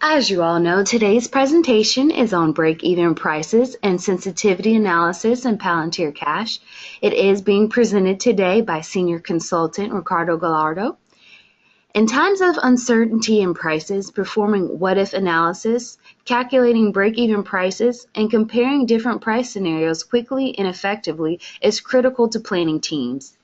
As you all know, today's presentation is on break-even prices and sensitivity analysis in PalantirCASH. It is being presented today by Senior Consultant Ricardo Gallardo. In times of uncertainty in prices, performing what-if analysis, calculating break-even prices, and comparing different price scenarios quickly and effectively is critical to planning teams.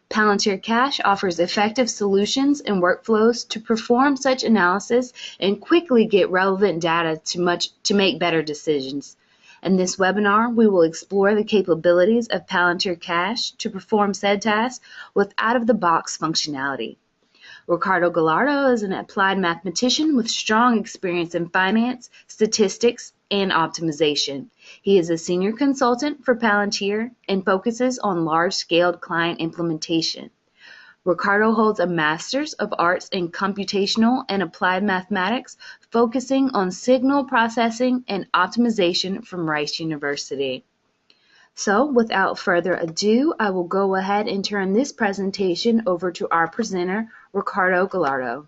PalantirCASH offers effective solutions and workflows to perform such analysis and quickly get relevant data to make better decisions. In this webinar, we will explore the capabilities of PalantirCASH to perform said tasks with out-of-the-box functionality. Ricardo Gallardo is an applied mathematician with strong experience in finance, statistics, and optimization. He is a senior consultant for Palantir and focuses on large-scale client implementation. Ricardo holds a Master's of Arts in Computational and Applied Mathematics, focusing on signal processing and optimization from Rice University. So, without further ado, I will go ahead and turn this presentation over to our presenter, Ricardo Gallardo.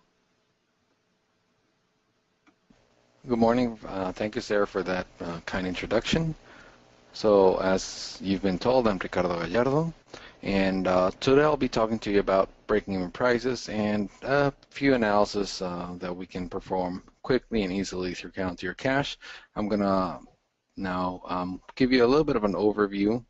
Good morning. Thank you, Sarah, for that kind introduction. So, as you've been told, I'm Ricardo Gallardo, and today I'll be talking to you about breaking-even prices and a few analysis that we can perform quickly and easily through PalantirCASH. I'm going to now give you a little bit of an overview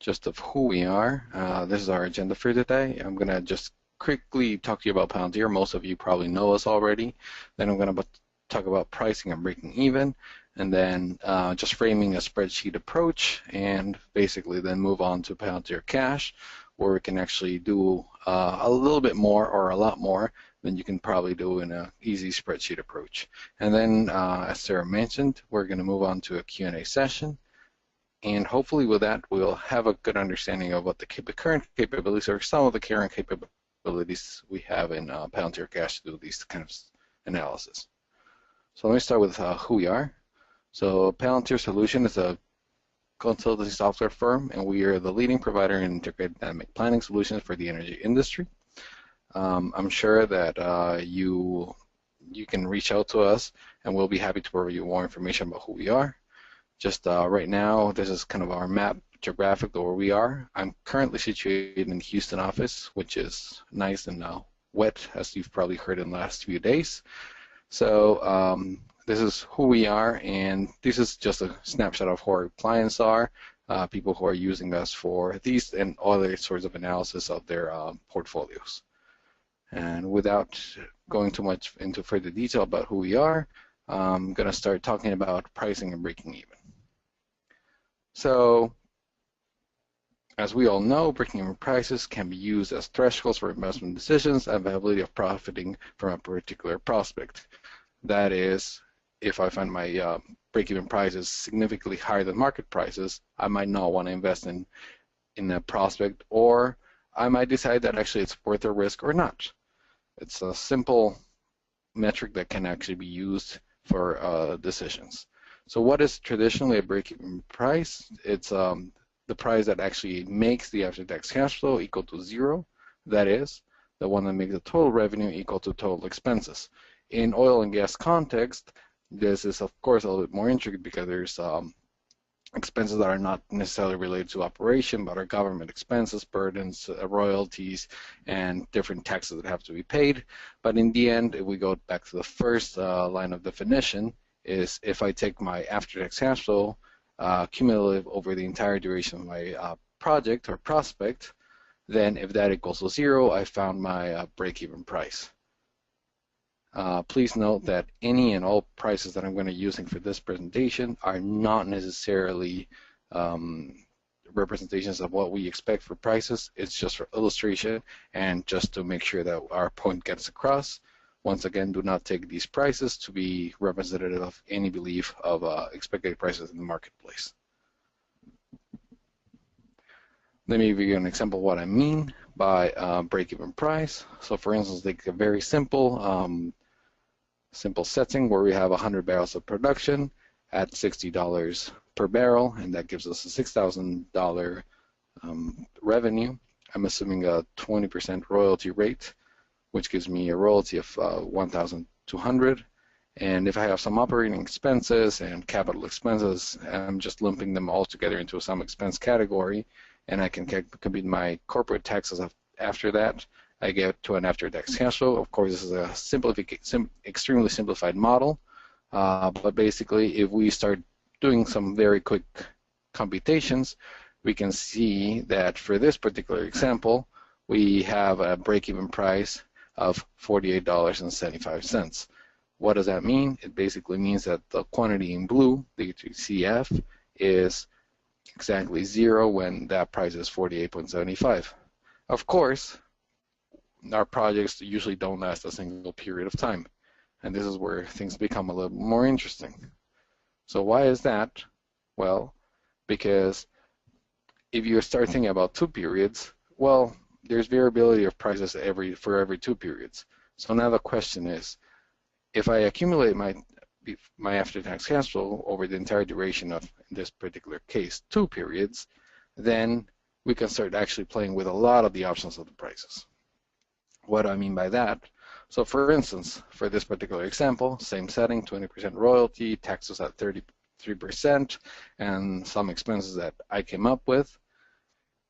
just of who we are. This is our agenda for today. I'm going to just quickly talk to you about Palantir. Most of you probably know us already. Then I'm going to talk about pricing and breaking even, and then just framing a spreadsheet approach, and basically then move on to PalantirCASH, where we can actually do a little bit more or a lot more than you can probably do in an easy spreadsheet approach. And then, as Sarah mentioned, we're going to move on to a Q&A session. And hopefully with that, we'll have a good understanding of what the current capabilities or some of the current capabilities we have in PalantirCASH to do these kind of analysis. So let me start with who we are. So Palantir Solution is a consultancy software firm, and we are the leading provider in integrated dynamic planning solutions for the energy industry. I'm sure that you can reach out to us, and we'll be happy to provide you more information about who we are. Just right now, this is kind of our map geographical where we are. I'm currently situated in the Houston office, which is nice and wet, as you've probably heard in the last few days. So this is who we are, and this is just a snapshot of who our clients are, people who are using us for these and other sorts of analysis of their portfolios. And without going too much into further detail about who we are, I'm going to start talking about pricing and breaking even. So, as we all know, breaking even prices can be used as thresholds for investment decisions and availability of profiting from a particular prospect. That is, if I find my break-even price is significantly higher than market prices, I might not want to invest in a prospect, or I might decide that actually it's worth the risk or not. It's a simple metric that can actually be used for decisions. So what is traditionally a break-even price? It's the price that actually makes the after-tax cash flow equal to zero. That is, the one that makes the total revenue equal to total expenses. In oil and gas context, this is of course a little bit more intricate because there's expenses that are not necessarily related to operation, but are government expenses, burdens, royalties, and different taxes that have to be paid. But in the end, if we go back to the first line of definition, is if I take my after-tax cash flow cumulative over the entire duration of my project or prospect, then if that equals to zero, I found my break-even price. Please note that any and all prices that I'm going to be using for this presentation are not necessarily representations of what we expect for prices. It's just for illustration and just to make sure that our point gets across. Once again, do not take these prices to be representative of any belief of expected prices in the marketplace. Let me give you an example of what I mean by break-even price. So for instance, take a very simple setting where we have 100 barrels of production at $60 per barrel, and that gives us a $6,000 revenue. I'm assuming a 20% royalty rate, which gives me a royalty of 1,200, And if I have some operating expenses and capital expenses, I'm just lumping them all together into some expense category, and I can compute my corporate taxes after that. I get to an after-tax cash flow. Of course, this is a extremely simplified model, but basically, if we start doing some very quick computations, we can see that for this particular example, we have a break-even price of $48.75. What does that mean? It basically means that the quantity in blue, the CF, is exactly 0 when that price is 48.75. Of course, our projects usually don't last a single period of time, and this is where things become a little more interesting. So why is that? Well, because if you start thinking about 2 periods, well, there's variability of prices for every 2 periods. So now the question is, if I accumulate my after-tax cash flow over the entire duration of, in this particular case, 2 periods, then we can start actually playing with a lot of the options of the prices. What do I mean by that? So for instance, for this particular example, same setting, 20% royalty, taxes at 33%, and some expenses that I came up with.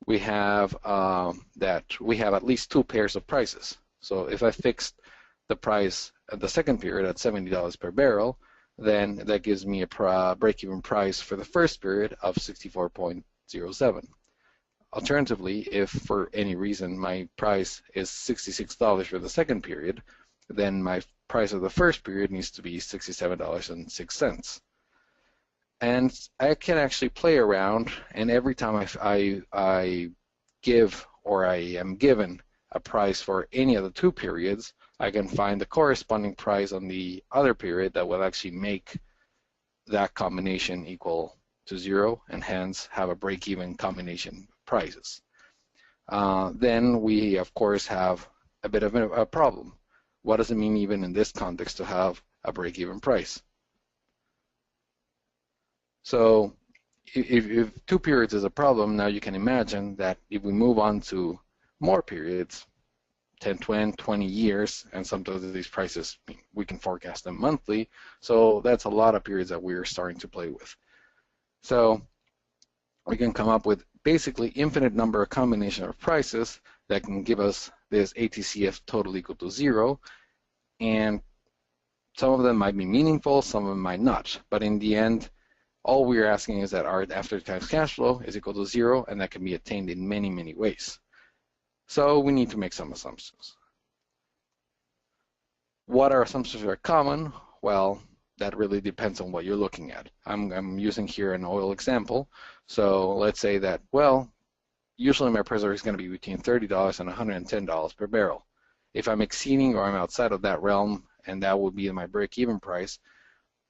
We have at least 2 pairs of prices. So if I fixed the price at the second period at $70 per barrel, then that gives me a break-even price for the first period of 64.07. Alternatively, if for any reason my price is $66 for the second period, then my price of the first period needs to be $67.06. And I can actually play around, and every time I give or I am given a price for any of the 2 periods, I can find the corresponding price on the other period that will actually make that combination equal to 0, and hence have a break-even combination prices. Then we, of course, have a bit of a problem. What does it mean even in this context to have a break-even price? So if 2 periods is a problem, now you can imagine that if we move on to more periods, 10, 20 years, and sometimes these prices, we can forecast them monthly, so that's a lot of periods that we're starting to play with. So we can come up with basically infinite number of combination of prices that can give us this ATCF total equal to 0, and some of them might be meaningful, some of them might not, but in the end, all we're asking is that our after-tax cash flow is equal to 0, and that can be attained in many, many ways. So we need to make some assumptions. What are assumptions that are common? Well, that really depends on what you're looking at. I'm using here an oil example. So let's say that, well, usually my price is going to be between $30 and $110 per barrel. If I'm exceeding or I'm outside of that realm, and that would be my break-even price,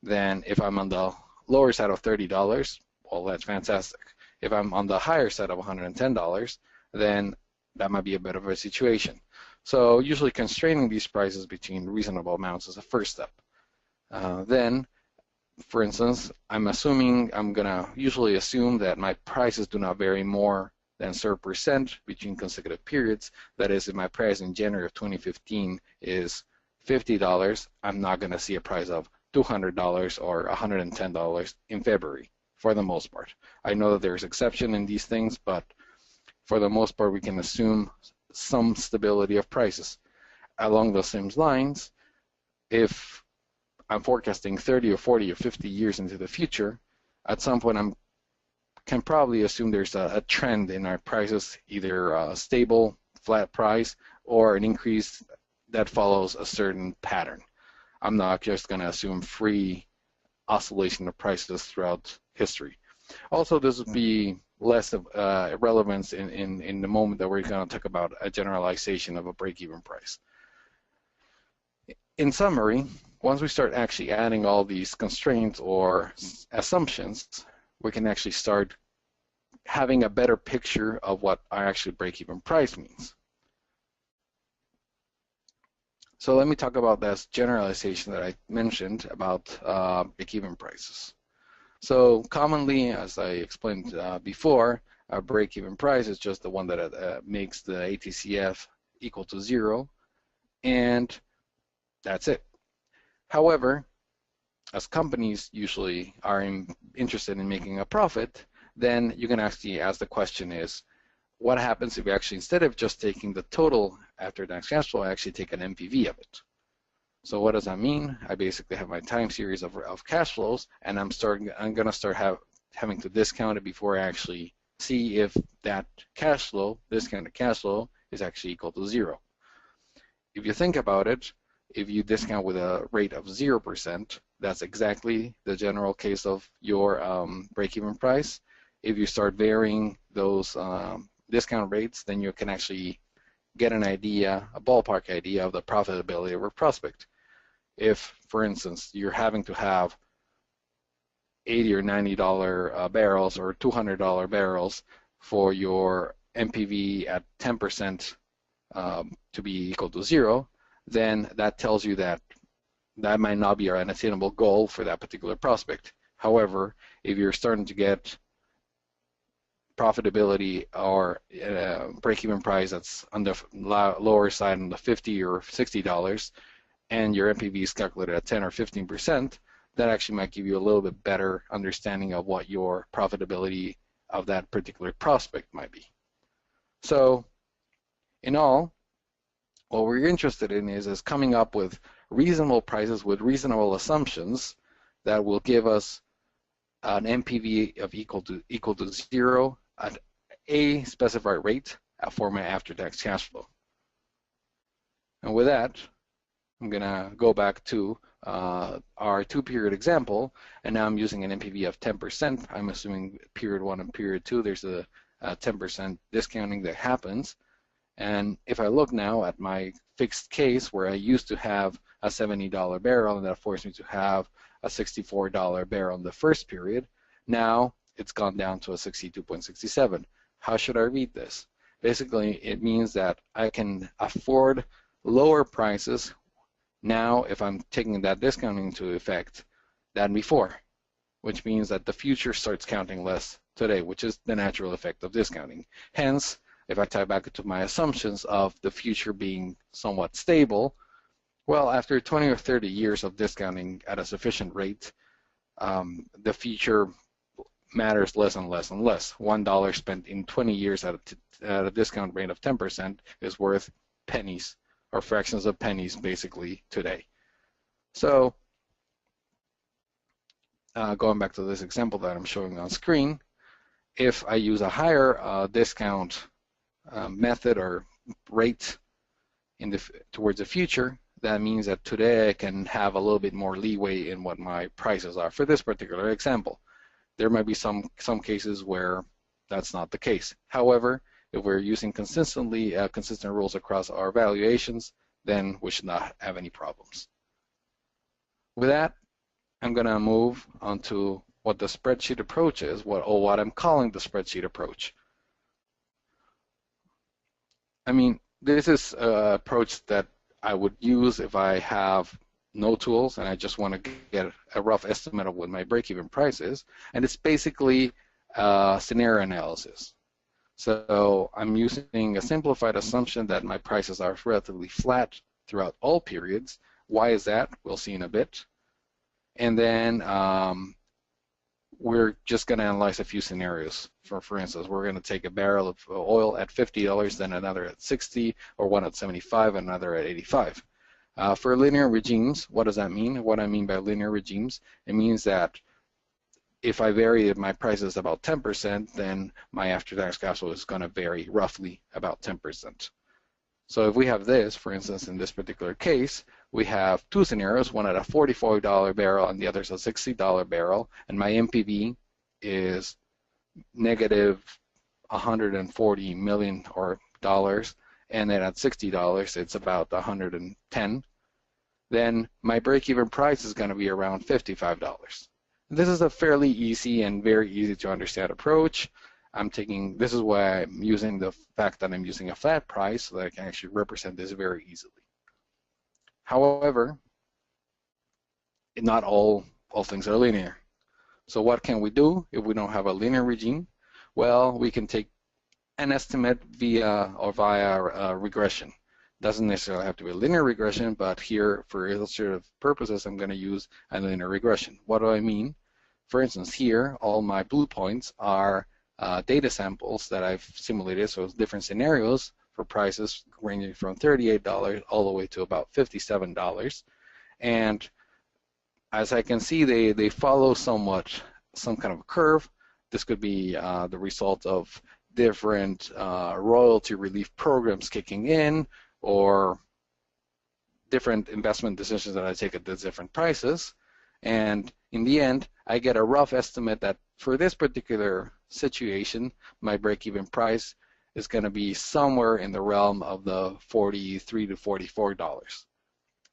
then if I'm on the lower side of $30, well, that's fantastic. If I'm on the higher side of $110, then that might be a bit of a situation. So usually constraining these prices between reasonable amounts is the first step. Then, for instance, I'm gonna usually assume that my prices do not vary more than 0% between consecutive periods. That is, if my price in January of 2015 is $50, I'm not gonna see a price of $200 or $110 in February, for the most part. I know that there's exception in these things, but for the most part, we can assume some stability of prices. Along those same lines, if I'm forecasting 30 or 40 or 50 years into the future, at some point I can probably assume there's a trend in our prices, either a stable, flat price, or an increase that follows a certain pattern. I'm not just going to assume free oscillation of prices throughout history. Also, this would be less of relevance in the moment that we're going to talk about a generalization of a break-even price. In summary, once we start actually adding all these constraints or assumptions, we can actually start having a better picture of what our actual break-even price means. So let me talk about this generalization that I mentioned about break-even prices. So commonly, as I explained before, a break-even price is just the one that makes the ATCF equal to 0, and that's it. However, as companies usually are interested in making a profit, then you can actually ask the question is, what happens if we actually, instead of just taking the total after-tax cash flow, I actually take an NPV of it? So what does that mean? I basically have my time series of cash flows, and I'm going to start having to discount it before I actually see if that cash flow, discounted cash flow, is actually equal to 0. If you think about it, if you discount with a rate of 0%, that's exactly the general case of your break-even price. If you start varying those discount rates, then you can actually get an idea, a ballpark idea of the profitability of a prospect. If, for instance, you're having to have $80 or $90 barrels or $200 barrels for your NPV at 10% to be equal to 0, then that tells you that that might not be an attainable goal for that particular prospect. However, if you're starting to get profitability or break-even price that's on the lower side, on the $50 or $60, and your NPV is calculated at 10 or 15%, that actually might give you a little bit better understanding of what your profitability of that particular prospect might be. So, in all, what we're interested in is coming up with reasonable prices with reasonable assumptions that will give us an NPV of equal to 0 at a specified rate for my after-tax cash flow. And with that, I'm going to go back to our 2-period example, and now I'm using an NPV of 10%. I'm assuming period 1 and period 2, there's a 10% discounting that happens. And if I look now at my fixed case where I used to have a $70 barrel, and that forced me to have a $64 barrel in the first period, now it's gone down to a 62.67. How should I read this? Basically, it means that I can afford lower prices now if I'm taking that discounting into effect than before, which means that the future starts counting less today, which is the natural effect of discounting. Hence, if I tie back to my assumptions of the future being somewhat stable, well, after 20 or 30 years of discounting at a sufficient rate, the future matters less and less and less. $1 spent in 20 years at a discount rate of 10% is worth pennies or fractions of pennies basically today. So going back to this example that I'm showing on screen, if I use a higher discount method or rate towards the future, that means that today I can have a little bit more leeway in what my prices are for this particular example. There might be some cases where that's not the case. However, if we're using consistent rules across our valuations, then we should not have any problems. With that, I'm going to move on to what the spreadsheet approach is, what I'm calling the spreadsheet approach. I mean, this is an approach that I would use if I have no tools and I just want to get a rough estimate of what my break-even price is, and it's basically scenario analysis. So I'm using a simplified assumption that my prices are relatively flat throughout all periods. Why is that? We'll see in a bit. And then we're just going to analyze a few scenarios. For instance, we're going to take a barrel of oil at $50, then another at 60, or one at 75, and another at 85. For linear regimes, what does that mean? What I mean by linear regimes, it means that if I vary my prices about 10%, then my after-tax cash flow is going to vary roughly about 10%. So if we have this, for instance, in this particular case, we have two scenarios, one at a $44 barrel and the other is a $60 barrel, and my NPV is negative $140 million dollars, and then at $60 it's about 110. Then my break-even price is going to be around $55. This is a fairly easy and very easy to understand approach. This is why I'm using the fact that I'm using a flat price so that I can actually represent this very easily. However, not all things are linear. So what can we do if we don't have a linear regime? Well, we can take an estimate via regression. Doesn't necessarily have to be a linear regression, but here, for illustrative purposes, I'm going to use a linear regression. What do I mean? For instance, here, all my blue points are data samples that I've simulated, so different scenarios for prices ranging from $38 all the way to about $57. And as I can see, they follow some kind of a curve. This could be the result of different royalty relief programs kicking in, or different investment decisions that I take at the different prices. And in the end, I get a rough estimate that for this particular situation, my break-even price is going to be somewhere in the realm of the $43 to $44.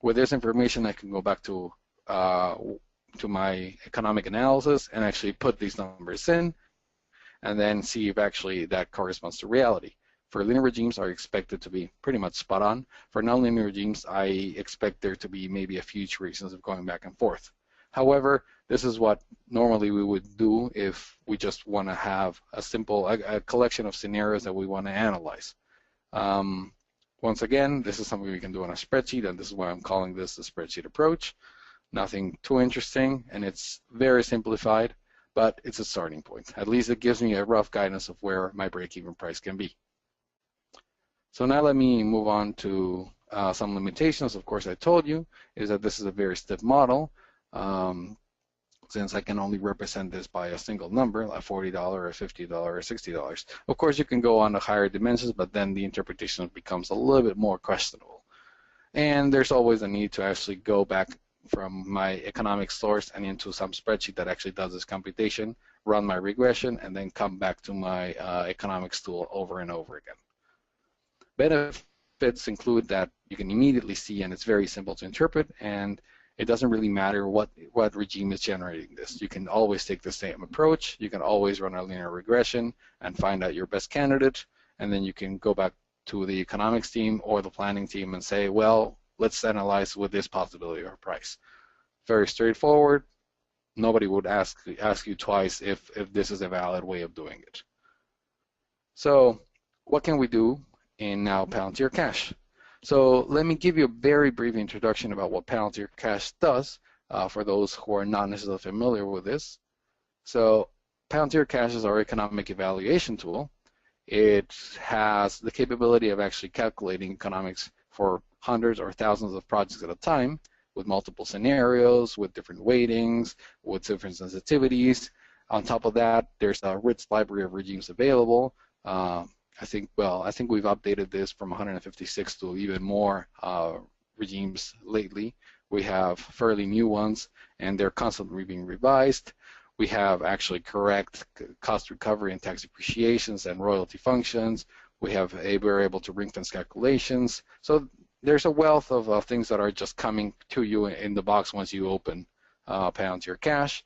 With this information, I can go back to my economic analysis and actually put these numbers in, and then see if actually that corresponds to reality. For linear regimes, are expected to be pretty much spot on. For nonlinear regimes, I expect there to be maybe a few iterations of going back and forth. However, this is what normally we would do if we just want to have a collection of scenarios that we want to analyze. Once again, this is something we can do on a spreadsheet, and this is why I'm calling this the spreadsheet approach. Nothing too interesting, and it's very simplified, but it's a starting point. At least it gives me a rough guidance of where my break-even price can be. So now let me move on to some limitations. Of course, I told you is that this is a very stiff model, since I can only represent this by a single number, like $40 or $50 or $60. Of course, you can go on to higher dimensions, but then the interpretation becomes a little bit more questionable. And there's always a need to actually go back from my economic source and into some spreadsheet that actually does this computation, run my regression, and then come back to my economics tool over and over again. Benefits include that you can immediately see, and it's very simple to interpret, and it doesn't really matter what regime is generating this. You can always take the same approach. You can always run a linear regression and find out your best candidate, and then you can go back to the economics team or the planning team and say, well, let's analyze with this possibility or price. Very straightforward. Nobody would ask you twice if this is a valid way of doing it. So what can we do in now PalantirCASH? So let me give you a very brief introduction about what PalantirCASH does for those who are not necessarily familiar with this. So PalantirCASH is our economic evaluation tool. It has the capability of actually calculating economics for hundreds or thousands of projects at a time, with multiple scenarios, with different weightings, with different sensitivities. On top of that, there's a rich library of regimes available. I think we've updated this from 156 to even more regimes lately. We have fairly new ones, and they're constantly being revised. We have actually correct cost recovery and tax depreciations and royalty functions. We're able to ring-fence calculations. So there's a wealth of things that are just coming to you in the box once you open PalantirCASH.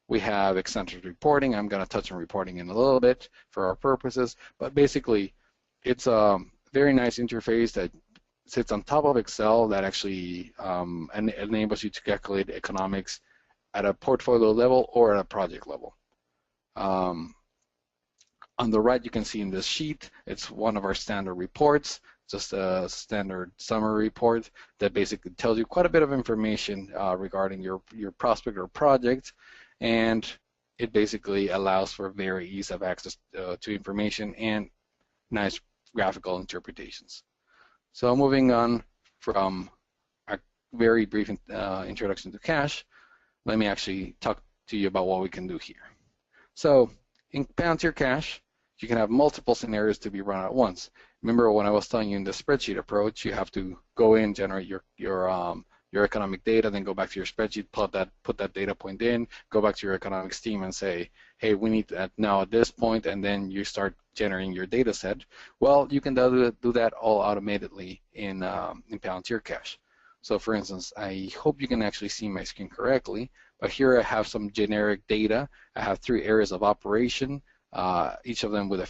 We have eccentric reporting. I'm going to touch on reporting in a little bit for our purposes, but basically it's a very nice interface that sits on top of Excel that actually enables you to calculate economics at a portfolio level or at a project level. On the right, you can see in this sheet, it's one of our standard reports, just a standard summary report that basically tells you quite a bit of information regarding your prospect or project, and it basically allows for very ease of access to information and nice graphical interpretations. So moving on from a very brief introduction to cash, let me actually talk to you about what we can do here. So in PalantirCASH, you can have multiple scenarios to be run at once. Remember when I was telling you in the spreadsheet approach, you have to go in, generate your economic data, then go back to your spreadsheet, put that data point in, go back to your economics team and say, hey, we need that now at this point, and then you start generating your data set. Well, you can do that all automatically in PalantirCASH. So for instance, I hope you can actually see my screen correctly, but here I have some generic data. I have 3 areas of operation, each of them with a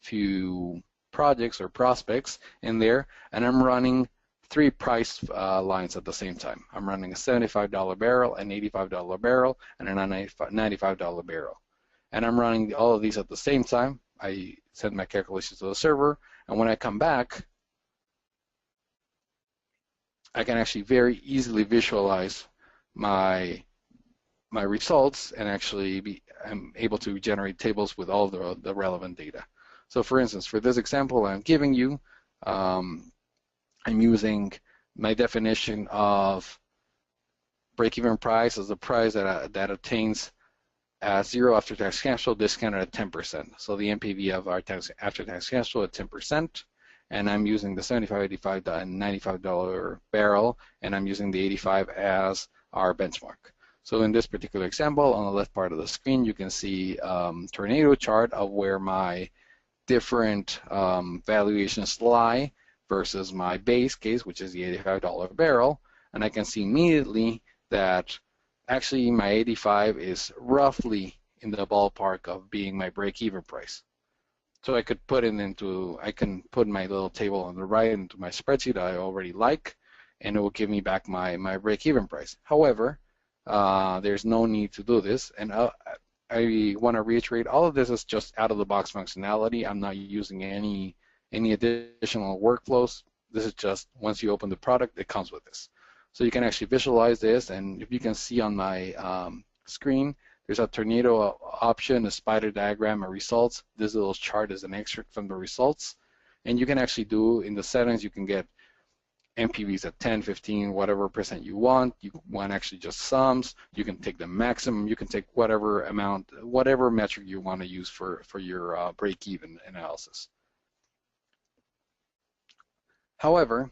few projects or prospects in there, and I'm running 3 price lines at the same time. I'm running a $75 barrel, an $85 barrel, and a $95 barrel. And I'm running all of these at the same time. I send my calculations to the server, and when I come back, I can actually very easily visualize my results and actually I'm able to generate tables with all the relevant data. So for instance, for this example I'm giving you, I'm using my definition of break-even price as the price that obtains zero after-tax cash flow discounted at 10%. So the NPV of our after-tax cash flow at 10%, and I'm using the $75, $85, and $95 barrel, and I'm using the 85 as our benchmark. So in this particular example, on the left part of the screen, you can see tornado chart of where my different valuations lie versus my base case, which is the $85 barrel, and I can see immediately that actually my 85 is roughly in the ballpark of being my break-even price. So I can put my little table on the right into my spreadsheet I already like, and it will give me back my break-even price. However, there's no need to do this, and I want to reiterate, all of this is just out-of-the-box functionality. I'm not using any additional workflows. This is just once you open the product, it comes with this. So you can actually visualize this, and if you can see on my screen, there's a tornado option, a spider diagram, and results. This little chart is an extract from the results, and you can actually do in the settings, you can get NPVs at 10, 15, whatever percent you want. You want actually just sums. You can take the maximum. You can take whatever amount, whatever metric you want to use for your break-even analysis. However,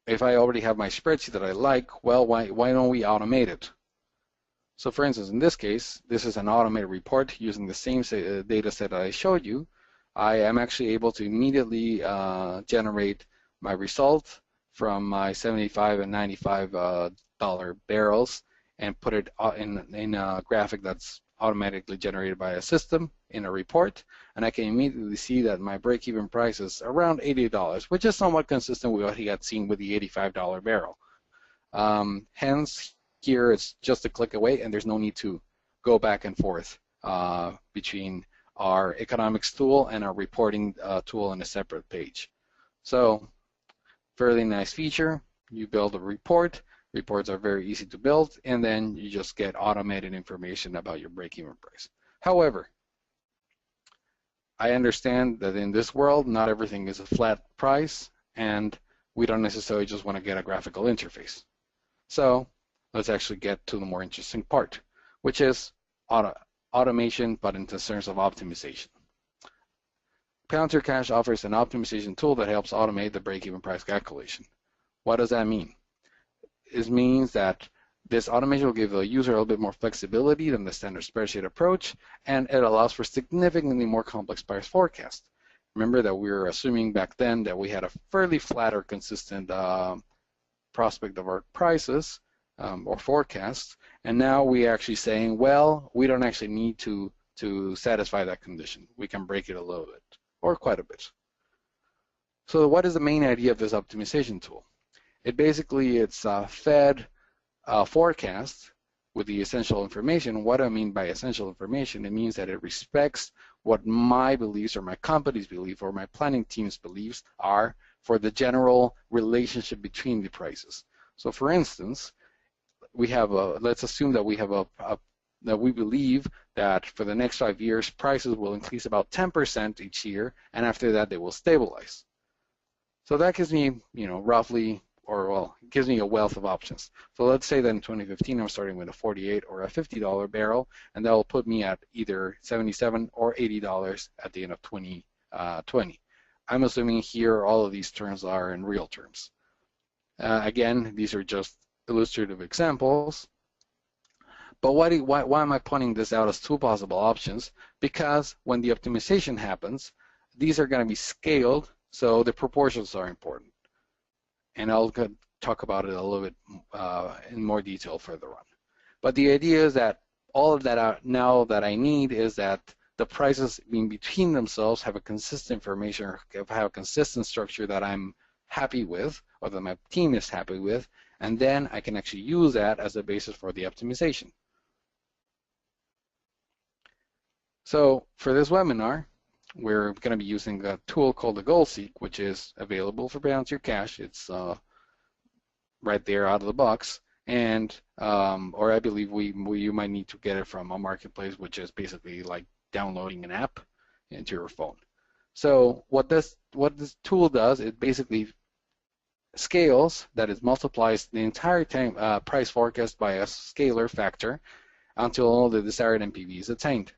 if I already have my spreadsheet that I like, well, why don't we automate it? So for instance, in this case, this is an automated report using the same data set that I showed you. I am actually able to immediately generate my result from my 75 and 95 dollar barrels and put it in a graphic that's automatically generated by a system in a report, and I can immediately see that my break-even price is around $80, which is somewhat consistent with what he had seen with the $85 barrel. Hence, here it's just a click away, and there's no need to go back and forth between our economics tool and our reporting tool in a separate page. So, fairly nice feature. You build a report. Reports are very easy to build, and then you just get automated information about your break-even price. However, I understand that in this world, not everything is a flat price, and we don't necessarily just want to get a graphical interface. So let's actually get to the more interesting part, which is automation, but in terms of optimization. PalantirCASH offers an optimization tool that helps automate the break-even price calculation. What does that mean? It means that this automation will give the user a little bit more flexibility than the standard spreadsheet approach, and it allows for significantly more complex price forecast. Remember that we were assuming back then that we had a fairly flat or consistent prospect of our prices or forecasts, and now we're actually saying, well, we don't actually need to satisfy that condition. We can break it a little bit, or quite a bit. So what is the main idea of this optimization tool? It's fed forecast with the essential information. What do I mean by essential information? It means that it respects what my beliefs or my company's belief or my planning team's beliefs are for the general relationship between the prices. So for instance, we have let's assume that we have that we believe that for the next 5 years prices will increase about 10% each year, and after that they will stabilize. So that gives me, roughly, or well, it gives me a wealth of options. So let's say that in 2015 I'm starting with a $48 or a $50 barrel, and that will put me at either $77 or $80 at the end of 2020. I'm assuming here all of these terms are in real terms. Again, these are just illustrative examples. But why am I pointing this out as two possible options? Because when the optimization happens, these are going to be scaled, so the proportions are important. And I'll talk about it a little bit in more detail further on. But the idea is that all of that now that I need is that the prices in between themselves have a consistent information, or have a consistent structure that I'm happy with, or that my team is happy with, and then I can actually use that as a basis for the optimization. So for this webinar, we're going to be using a tool called the GoalSeek, which is available for PalantirCASH. It's right there out of the box, and or I believe you might need to get it from a marketplace, which is basically like downloading an app into your phone. So what this tool does, it basically scales, that is multiplies the entire time, price forecast by a scalar factor until the desired MPV is attained.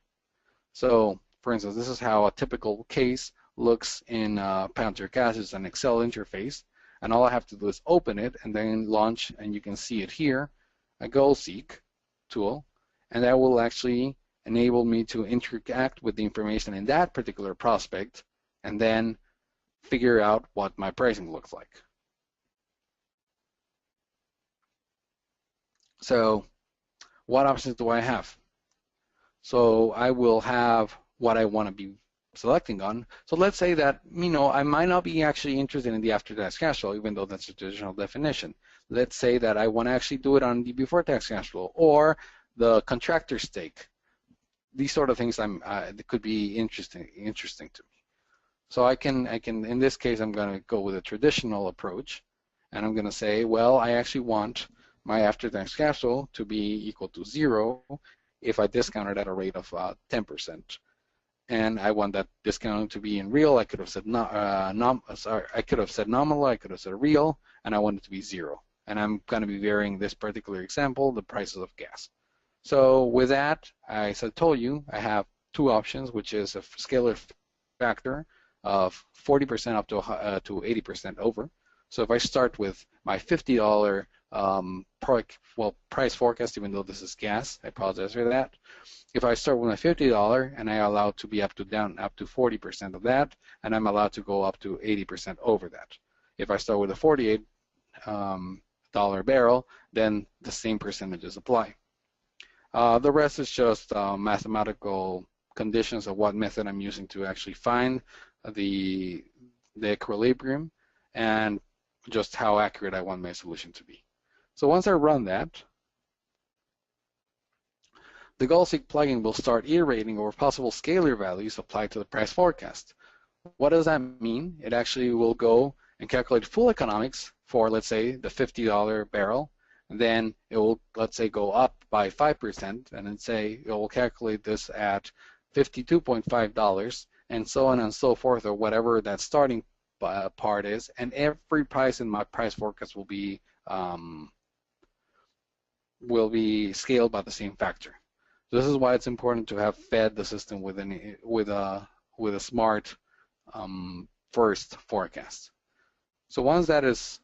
So, for instance, this is how a typical case looks in PalantirCASH. It's an Excel interface, and all I have to do is open it and then launch, and you can see it here, a goal seek tool, and that will actually enable me to interact with the information in that particular prospect and then figure out what my pricing looks like. So what options do I have? So I will have what I want to be selecting on. So let's say that, I might not be actually interested in the after-tax cash flow, even though that's a traditional definition. Let's say that I want to actually do it on the before-tax cash flow or the contractor stake. These sort of things could be interesting to me. So I can in this case, I'm going to go with a traditional approach, and I'm going to say, well, I actually want my after-tax cash flow to be equal to 0 if I discount it at a rate of 10%. And I want that discount to be in real. I could have said I could have said nominal, I could have said real, and I want it to be 0. And I'm going to be varying this particular example, the prices of gas. So with that, as I told you, I have two options, which is a scalar factor of 40% up to 80% over. So if I start with my $50 price forecast, even though this is gas, I apologize for that. If I start with my $50 and I allow to be up to 40% of that, and I'm allowed to go up to 80% over that. If I start with a $48 barrel, then the same percentages apply. The rest is just mathematical conditions of what method I'm using to actually find the equilibrium and just how accurate I want my solution to be. So once I run that, the GoalSeek plugin will start iterating over possible scalar values applied to the price forecast. What does that mean? It actually will go and calculate full economics for, let's say, the $50 barrel, and then it will, let's say, go up by 5%, and then say it will calculate this at $52.5, and so on and so forth, or whatever that starting part is, and every price in my price forecast will be scaled by the same factor. This is why it's important to have fed the system with a smart first forecast. So once that is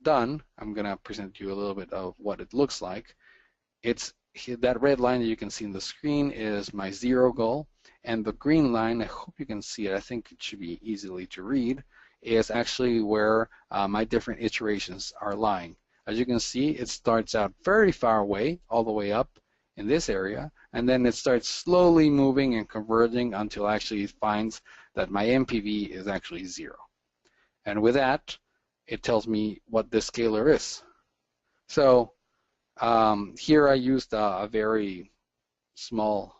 done, I'm going to present you a little bit of what it looks like. It's that red line that you can see in the screen is my 0 goal, and the green line, I hope you can see it, I think it should be easily to read, is actually where my different iterations are lying. As you can see, it starts out very far away, all the way up in this area, and then it starts slowly moving and converging until actually it finds that my MPV is actually 0. And with that, it tells me what this scalar is. So here I used a very small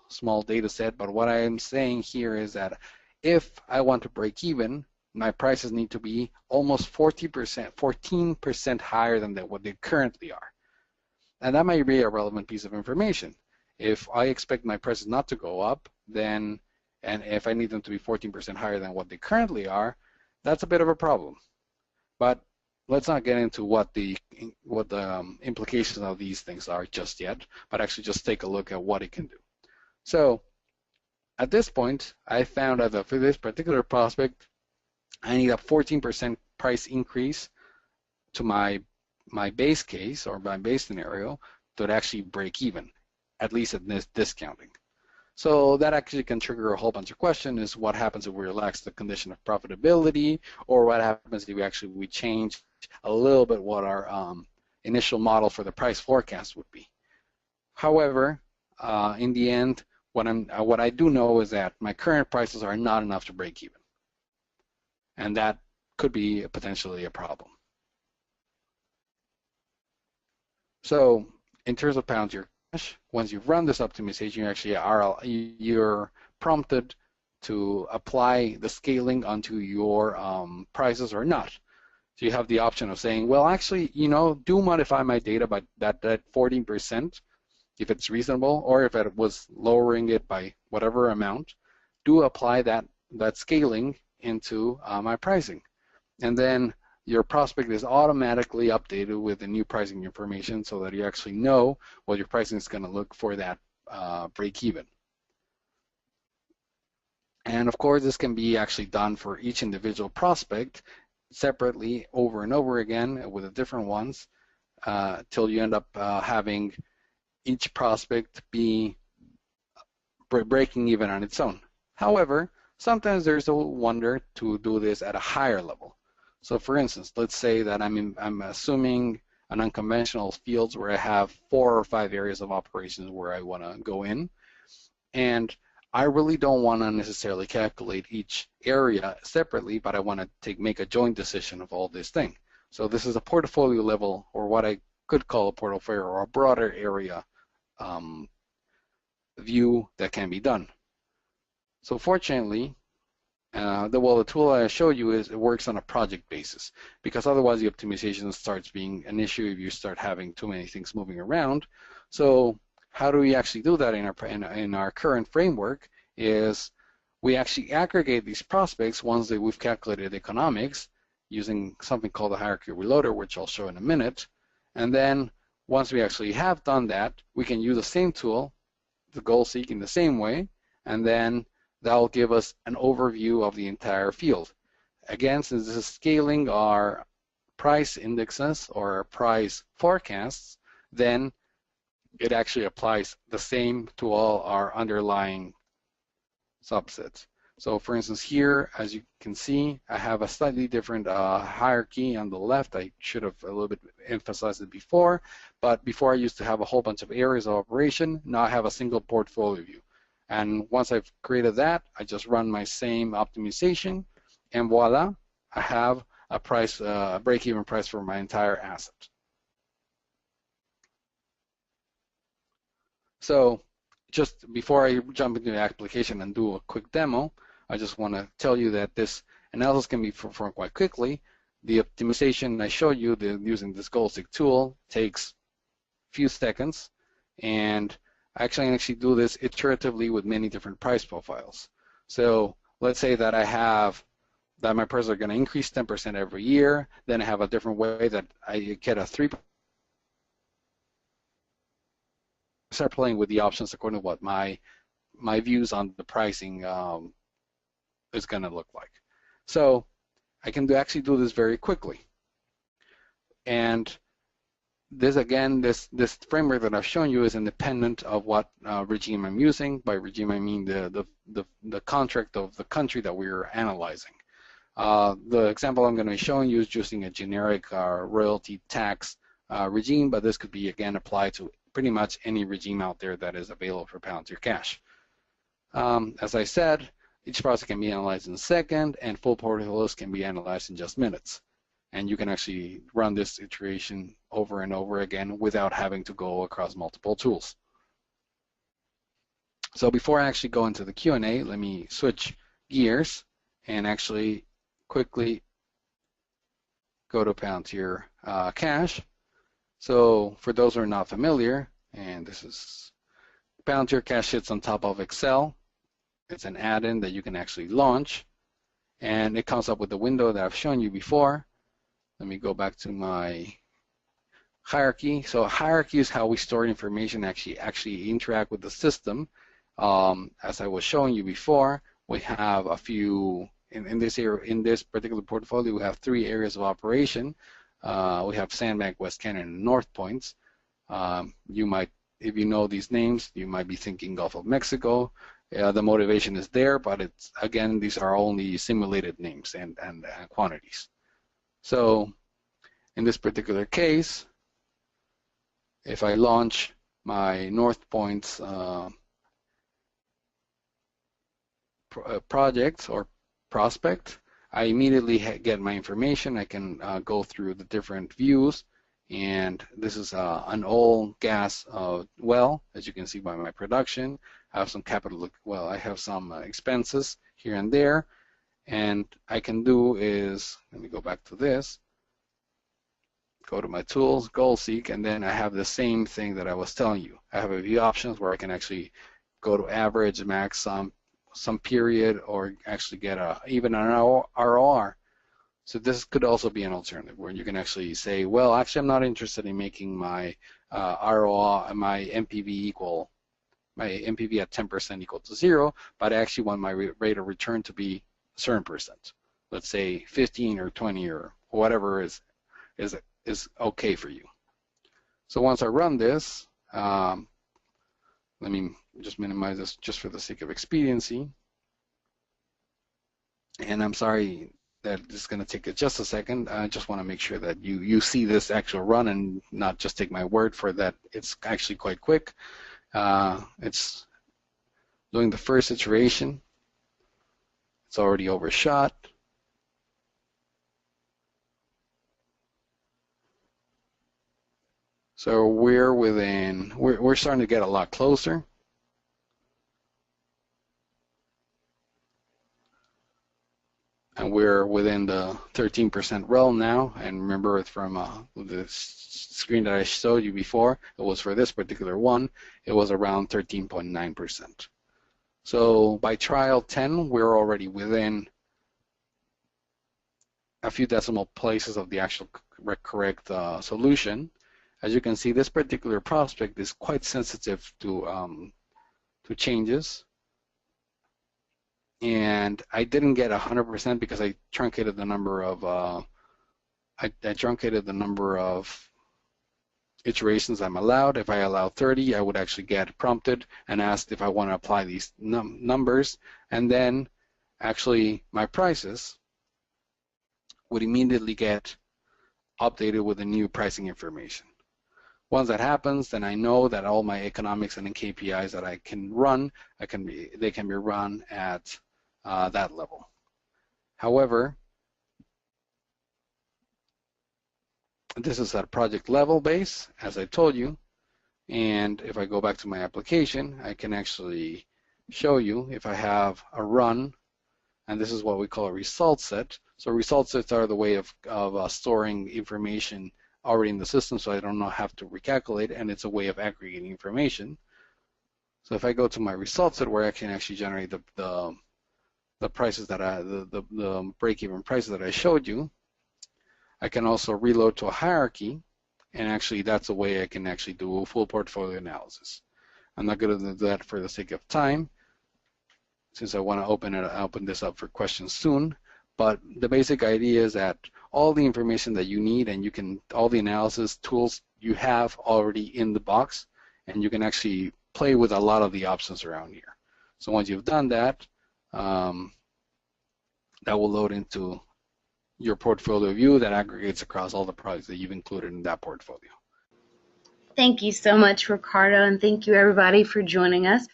data set, but what I am saying here is that if I want to break even, my prices need to be almost 14% higher than what they currently are. And that might be a relevant piece of information. If I expect my prices not to go up, then, and if I need them to be 14% higher than what they currently are, that's a bit of a problem. But let's not get into what the implications of these things are just yet, but actually just take a look at what it can do. So at this point, I found out that for this particular prospect, I need a 14% price increase to my base case or my base scenario to actually break even, at least at this discounting. So that actually can trigger a whole bunch of questions: is what happens if we relax the condition of profitability, or what happens if we change a little bit what our initial model for the price forecast would be. However, in the end, what I do know is that my current prices are not enough to break even, and that could be potentially a problem. So in terms of PalantirCASH, once you've run this optimization, you're prompted to apply the scaling onto your prices or not. So you have the option of saying, well, actually, do modify my data by that 14% if it's reasonable, or if it was lowering it by whatever amount, do apply that scaling into my pricing. And then your prospect is automatically updated with the new pricing information so that you actually know what your pricing is going to look for that break even. And of course, this can be actually done for each individual prospect separately over and over again with the different ones till you end up having each prospect be breaking even on its own. However, sometimes there's a wonder to do this at a higher level. So for instance, let's say that I'm assuming an unconventional fields where I have 4 or 5 areas of operations where I want to go in, and I really don't want to necessarily calculate each area separately, but I want to make a joint decision of all this thing. So this is a portfolio level, or what I could call a portfolio or a broader area view that can be done. So fortunately, the tool I showed you it works on a project basis, because otherwise the optimization starts being an issue if you start having too many things moving around. So how do we actually do that in our current framework is we actually aggregate these prospects once we've calculated economics using something called the hierarchy reloader, which I'll show in a minute. And then once we actually have done that, we can use the same tool, the goal seek in the same way, and then that will give us an overview of the entire field. Again, since this is scaling our price indexes or our price forecasts, then it actually applies the same to all our underlying subsets. So for instance here, as you can see, I have a slightly different hierarchy on the left. I should have a little bit emphasized it before, but before I used to have a whole bunch of areas of operation. Now I have a single portfolio view. And once I've created that, I just run my same optimization, and voila, I have a price, break-even price for my entire asset. So just before I jump into the application and do a quick demo, I just want to tell you that this analysis can be performed quite quickly. The optimization I showed you using this goal seek tool takes a few seconds, and I can actually do this iteratively with many different price profiles. So let's say that that my prices are going to increase 10% every year. Then I have a different way that I get a 3%. Start playing with the options according to what my views on the pricing is going to look like. So I can actually do this very quickly. And this again, this framework that I've shown you is independent of what regime I'm using. By regime, I mean the contract of the country that we're analyzing. The example I'm going to be showing you is using a generic royalty tax regime, but this could be again applied to pretty much any regime out there that is available for PalantirCASH. As I said, each process can be analyzed in a second, and full portfolios can be analyzed in just minutes. And you can actually run this iteration over and over again without having to go across multiple tools. So before I actually go into the Q&A, let me switch gears and actually quickly go to PalantirCASH. So for those who are not familiar, and this is PalantirCASH sits on top of Excel. It's an add-in that you can actually launch, and it comes up with the window that I've shown you before. Let me go back to my hierarchy. So hierarchy is how we store information, actually interact with the system. As I was showing you before, we have a few in this particular portfolio. We have 3 areas of operation. We have Sandbank, West Canyon, and North Points. You might, if you know these names, you might be thinking Gulf of Mexico. The motivation is there, but it's again, these are only simulated names and quantities. So in this particular case, if I launch my North Points project or prospect, I immediately get my information. I can go through the different views, and this is an oil gas well, as you can see by my production. I have some capital, well, I have some expenses here and there, and I can do is, let me go back to this. go to my tools, goal seek, and then I have the same thing that I was telling you. I have a few options where I can actually go to average, max, some period, or actually get even an ROR. So this could also be an alternative where you can actually say, well, actually, I'm not interested in making my ROR, my MPV at 10% equal to 0, but I actually want my rate of return to be a certain percent. Let's say 15 or 20 or whatever is okay for you. So once I run this, let me just minimize this just for the sake of expediency. And I'm sorry that this is going to take just a second. I just want to make sure that you see this actual run and not just take my word for that. It's actually quite quick. It's doing the first iteration. It's already overshot. So we're starting to get a lot closer. And we're within the 13% realm now. And remember from the screen that I showed you before, it was for this particular one, it was around 13.9%. So by trial 10, we're already within a few decimal places of the actual correct solution. As you can see, this particular prospect is quite sensitive to changes. And I didn't get 100% because I truncated the number of iterations I'm allowed. If I allow 30, I would actually get prompted and asked if I want to apply these numbers, and then actually my prices would immediately get updated with the new pricing information. Once that happens, then I know that all my economics and KPIs that I can run, they can be run at that level. However, this is at project level base, as I told you, and if I go back to my application, I can actually show you if I have a run, and this is what we call a result set. So result sets are the way of storing information already in the system, so I don't have to recalculate, and it's a way of aggregating information. So if I go to my result set where I can actually generate the prices that the break-even prices that I showed you, I can also reload to a hierarchy, and actually that's a way I can actually do a full portfolio analysis. I'm not going to do that for the sake of time, since I want to open this up for questions soon. But the basic idea is that all the information that you need, and all the analysis tools you have already in the box, and you can actually play with a lot of the options around here. So once you've done that, that will load into your portfolio view that aggregates across all the products that you've included in that portfolio. Thank you so much, Ricardo, and thank you everybody for joining us.